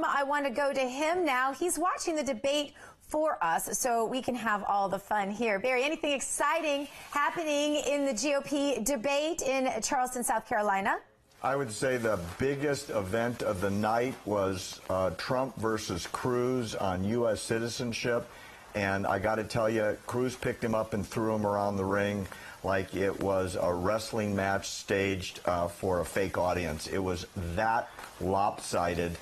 I want to go to him now. He's watching the debate for us so we can have all the fun here. Barry, anything exciting happening in the GOP debate in Charleston, South Carolina? I would say the biggest event of the night was Trump versus Cruz on U.S. citizenship. And I got to tell you, Cruz picked him up and threw him around the ring like it was a wrestling match staged for a fake audience. It was that lopsided.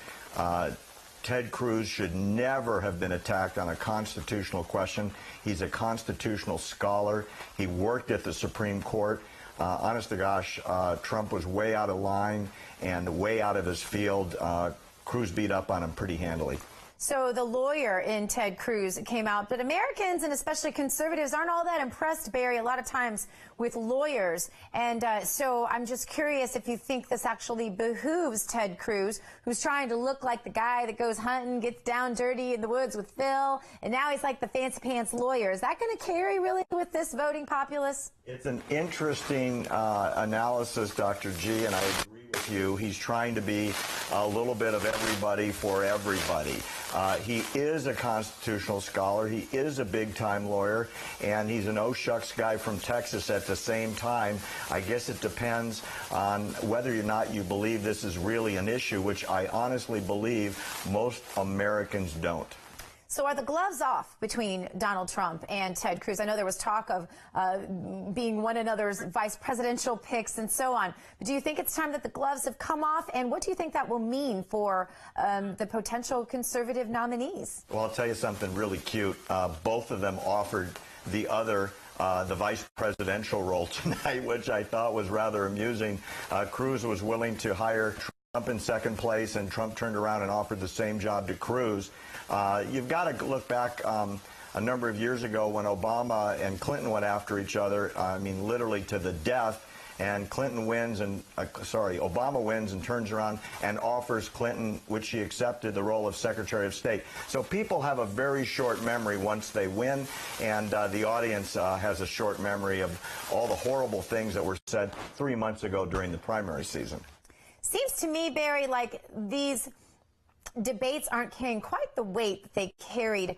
Ted Cruz should never have been attacked on a constitutional question. He's a constitutional scholar. He worked at the Supreme Court. Honest to gosh, Trump was way out of line and way out of his field. Cruz beat up on him pretty handily. So the lawyer in Ted Cruz came out, but Americans and especially conservatives aren't all that impressed, Barry, a lot of times with lawyers. And so I'm just curious if you think this actually behooves Ted Cruz, who's trying to look like the guy that goes hunting, gets down dirty in the woods with Phil, and now he's like the fancy pants lawyer. Is that going to carry really with this voting populace? It's an interesting analysis, Dr. G, and I agree with you. He's trying to be a little bit of everybody for everybody. He is a constitutional scholar. He is a big-time lawyer, and he's an oh-shucks guy from Texas at the same time. I guess it depends on whether or not you believe this is really an issue, which I honestly believe most Americans don't. So are the gloves off between Donald Trump and Ted Cruz? I know there was talk of being one another's vice presidential picks and so on. But do you think it's time that the gloves have come off? And what do you think that will mean for the potential conservative nominees? Well, I'll tell you something really cute. Both of them offered the other the vice presidential role tonight, which I thought was rather amusing. Cruz was willing to hire Trump in second place, and Trump turned around and offered the same job to Cruz. You've got to look back a number of years ago when Obama and Clinton went after each other, I mean, literally to the death. And Clinton wins and, Obama wins and turns around and offers Clinton, which she accepted, the role of Secretary of State. So people have a very short memory once they win, and the audience has a short memory of all the horrible things that were said 3 months ago during the primary season. Seems to me, Barry, like these debates aren't carrying quite the weight that they carried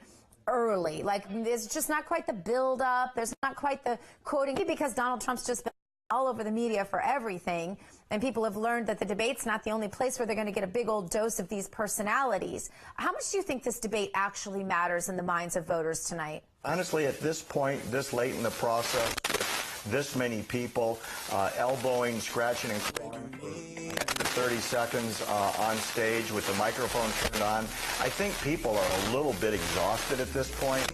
early. Like, there's just not quite the build-up. There's not quite the quoting, because Donald Trump's just been all over the media for everything, and people have learned that the debate's not the only place where they're going to get a big old dose of these personalities. How much do you think this debate actually matters in the minds of voters tonight? Honestly, at this point, this late in the process, this many people elbowing, scratching, and clawing for 30 seconds on stage with the microphone turned on, I think people are a little bit exhausted at this point.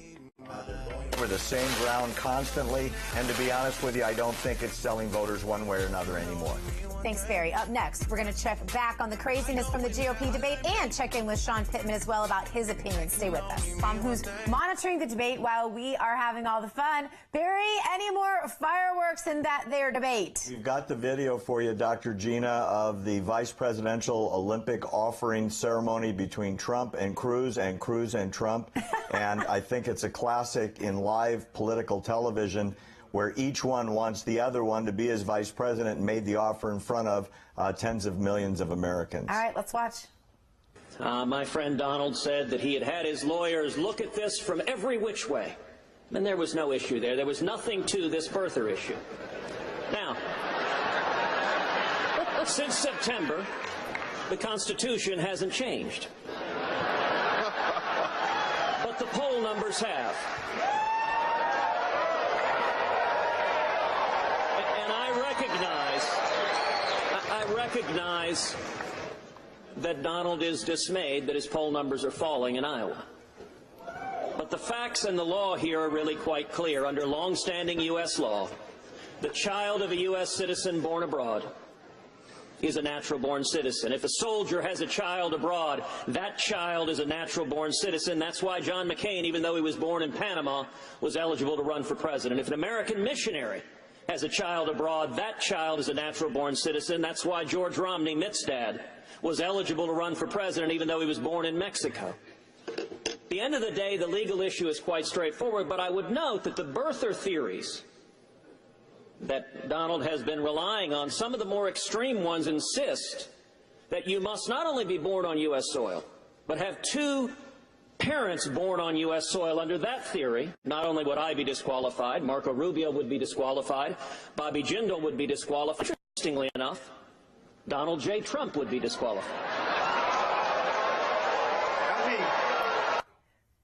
They're going over the same ground constantly, and to be honest with you, I don't think it's selling voters one way or another anymore. Thanks, Barry. Up next, we're going to check back on the craziness from the GOP debate and check in with Sean Pittman as well about his opinion. Stay with us. Who's monitoring the debate while we are having all the fun. Barry, any more fireworks in that there debate? We've got the video for you, Dr. Gina, of the vice presidential Olympic offering ceremony between Trump and Cruz and Trump. And I think it's a classic in live political television, where each one wants the other one to be his vice president and made the offer in front of tens of millions of Americans. All right, let's watch. My friend Donald said that he had had his lawyers look at this from every which way, and there was no issue there. There was nothing to this birther issue. Now, since September, the Constitution hasn't changed, but the poll numbers have. I recognize that Donald is dismayed that his poll numbers are falling in Iowa. But the facts and the law here are really quite clear. Under long-standing U.S. law, the child of a U.S. citizen born abroad is a natural-born citizen. If a soldier has a child abroad, that child is a natural-born citizen. That's why John McCain, even though he was born in Panama, was eligible to run for president. If an American missionary has a child abroad, that child is a natural-born citizen. That's why George Romney, Mitt's dad, was eligible to run for president even though he was born in Mexico. At the end of the day, the legal issue is quite straightforward, but I would note that the birther theories that Donald has been relying on, some of the more extreme ones insist that you must not only be born on U.S. soil, but have two parents born on U.S. soil. Under that theory, not only would I be disqualified, Marco Rubio would be disqualified, Bobby Jindal would be disqualified. Interestingly enough, Donald J. Trump would be disqualified.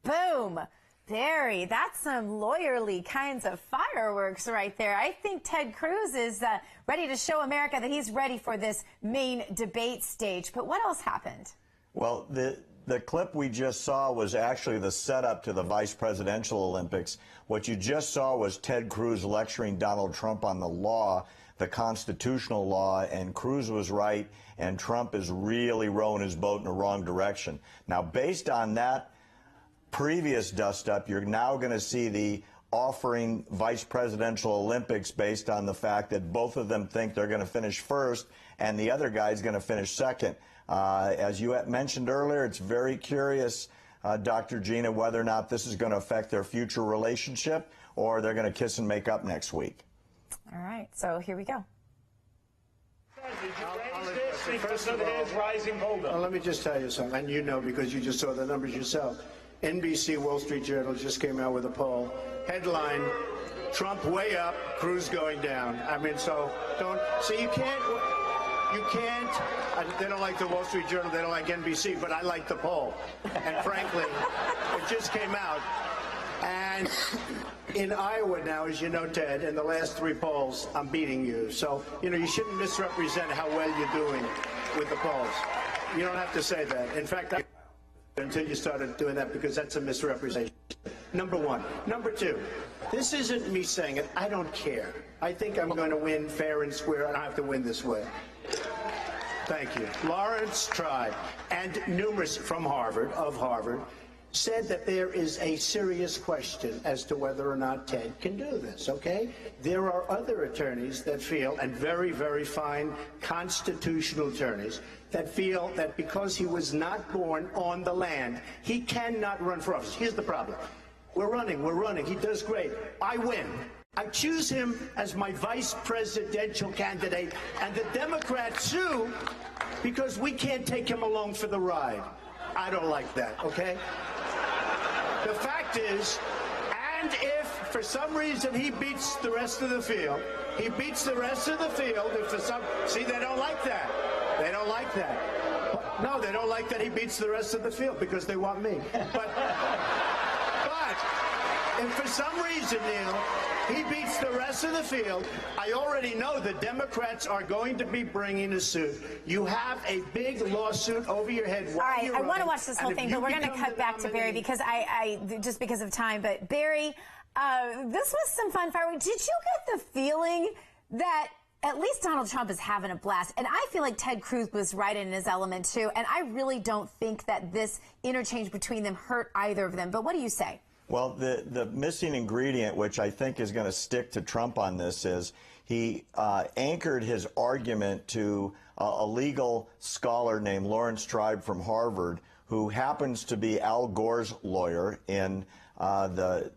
Boom. Barry, that's some lawyerly kinds of fireworks right there. I think Ted Cruz is ready to show America that he's ready for this main debate stage. But what else happened? Well, the clip we just saw was actually the setup to the vice presidential Olympics. What you just saw was Ted Cruz lecturing Donald Trump on the law, the constitutional law, and Cruz was right, and Trump is really rowing his boat in the wrong direction. Now, based on that previous dust-up, you're now going to see the offering vice presidential Olympics based on the fact that both of them think they're going to finish first and the other guy's going to finish second. As you mentioned earlier, it's very curious, Dr. Gina, whether or not this is going to affect their future relationship or they're going to kiss and make up next week. All right, so here we go. Let me just tell you something, and you know because you just saw the numbers yourself. NBC Wall Street Journal just came out with a poll. Headline, Trump way up, Cruz going down. I mean, so you can't, they don't like the Wall Street Journal, they don't like NBC, but I like the poll. And frankly, it just came out. And in Iowa now, as you know, Ted, in the last 3 polls, I'm beating you. So, you shouldn't misrepresent how well you're doing with the polls. You don't have to say that. In fact, until you started doing that, because that's a misrepresentation. Number one. Number two, this isn't me saying it. I don't care. I think I'm going to win fair and square. I don't have to win this way. Thank you. Lawrence Tribe and numerous from Harvard, said that there is a serious question as to whether or not Ted can do this, okay? There are other attorneys that feel, and very, very fine constitutional attorneys, that feel that because he was not born on the land, he cannot run for office. Here's the problem. We're running. He does great. I win. I choose him as my vice presidential candidate, and the Democrats sue because we can't take him along for the ride. I don't like that, okay? The fact is, and if for some reason he beats the rest of the field, if for some, see, they don't like that. They don't like that. No, they don't like that he beats the rest of the field because they want me. But if for some reason, Neil, he beats the rest of the field, I already know the Democrats are going to be bringing a suit. You have a big lawsuit over your head. All right, I want to watch this whole thing, but we're going to cut back to Barry because I just because of time. But Barry, this was some fun fireworks. Did you get the feeling that at least Donald Trump is having a blast? And I feel like Ted Cruz was right in his element, too. And I really don't think that this interchange between them hurt either of them. But what do you say? Well, the missing ingredient, which I think is going to stick to Trump on this, is he anchored his argument to a legal scholar named Lawrence Tribe from Harvard, who happens to be Al Gore's lawyer in the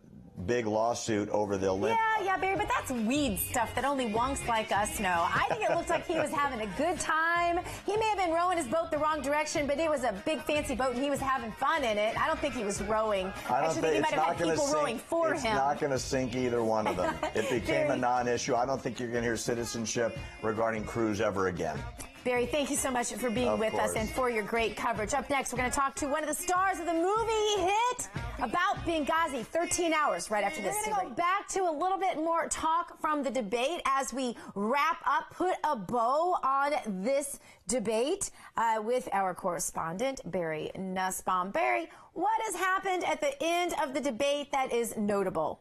big lawsuit over the Olympics. Yeah, Barry, but that's weed stuff that only wonks like us know. I think it looked like he was having a good time. He may have been rowing his boat the wrong direction, but it was a big fancy boat and he was having fun in it. I don't think he was rowing. I think he might have had people rowing for him. It's not going to sink either one of them. It became a non-issue. I don't think you're going to hear citizenship regarding Cruz ever again. Barry, thank you so much for being with us and for your great coverage. Up next, we're going to talk to one of the stars of the movie he hit about Benghazi. 13 hours right after this. We're going to go back to a little bit more talk from the debate as we wrap up, put a bow on this debate with our correspondent, Barry Nussbaum. Barry, what has happened at the end of the debate that is notable?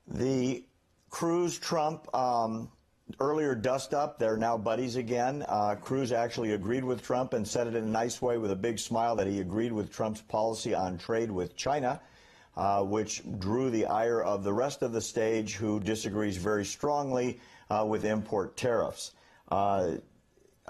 The Cruz-Trump earlier dust-up, they're now buddies again. Cruz actually agreed with Trump and said it in a nice way with a big smile that he agreed with Trump's policy on trade with China, which drew the ire of the rest of the stage, who disagrees very strongly with import tariffs. I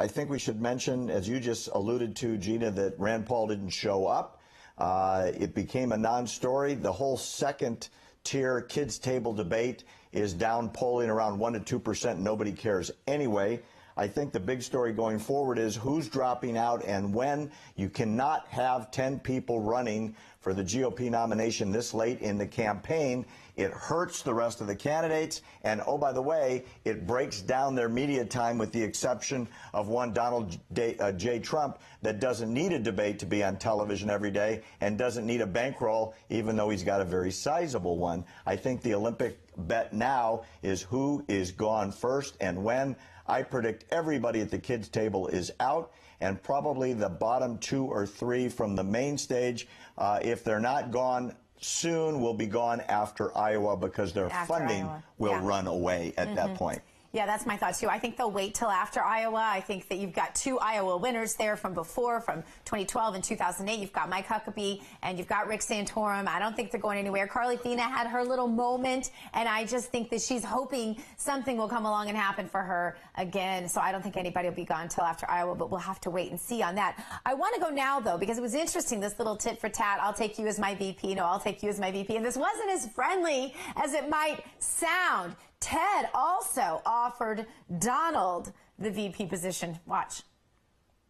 think we should mention, as you just alluded to, Gina, that Rand Paul didn't show up. It became a non-story. The whole second-tier kids' table debate is down polling around 1% to 2%. Nobody cares anyway. I think the big story going forward is who's dropping out and when. You cannot have 10 people running for the GOP nomination this late in the campaign. It hurts the rest of the candidates. And, oh, by the way, it breaks down their media time with the exception of one Donald J. Trump that doesn't need a debate to be on television every day and doesn't need a bankroll, even though he's got a very sizable one. I think the Olympic bet now is who is gone first and when. I predict everybody at the kids' table is out, and probably the bottom 2 or 3 from the main stage, if they're not gone soon, will be gone after Iowa because their funding will run away at that point. Yeah, that's my thought, too. I think they'll wait till after Iowa. I think that you've got 2 Iowa winners there from before, from 2012 and 2008. You've got Mike Huckabee and you've got Rick Santorum. I don't think they're going anywhere. Carly Fiorina had her little moment, and I just think that she's hoping something will come along and happen for her again. So I don't think anybody will be gone until after Iowa, but we'll have to wait and see on that. I want to go now, though, because it was interesting, this little tit for tat. I'll take you as my VP. No, I'll take you as my VP. And this wasn't as friendly as it might sound. Ted also offered Donald the VP position. Watch.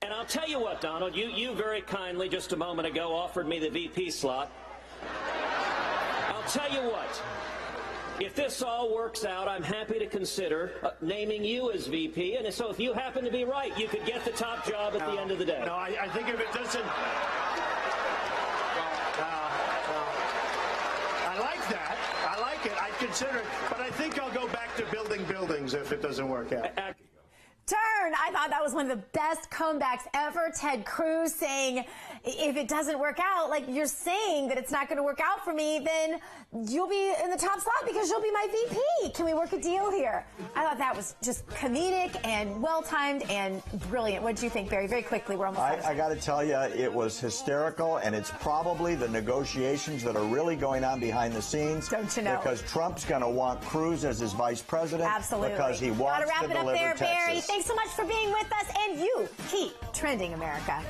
And I'll tell you what, Donald, you very kindly just a moment ago offered me the VP slot. I'll tell you what, if this all works out, I'm happy to consider naming you as VP. And so if you happen to be right, you could get the top job at the end of the day. No, I think if it doesn't... I like that. I like it. I'd consider it. But I think I'll go back to building buildings if it doesn't work out. Turn. I thought that was one of the best comebacks ever. Ted Cruz saying, if it doesn't work out, like you're saying that it's not going to work out for me, then you'll be in the top slot because you'll be my VP. Can we work a deal here? I thought that was just comedic and well-timed and brilliant. What did you think, Barry? Very quickly, we're almost out of time. I got to tell you, it was hysterical, and it's probably the negotiations that are really going on behind the scenes. Don't you know? Because Trump's going to want Cruz as his vice president. Absolutely. Because he wants to deliver wrap it up there, Barry. Texas. Thanks so much for being with us, and you keep trending, America.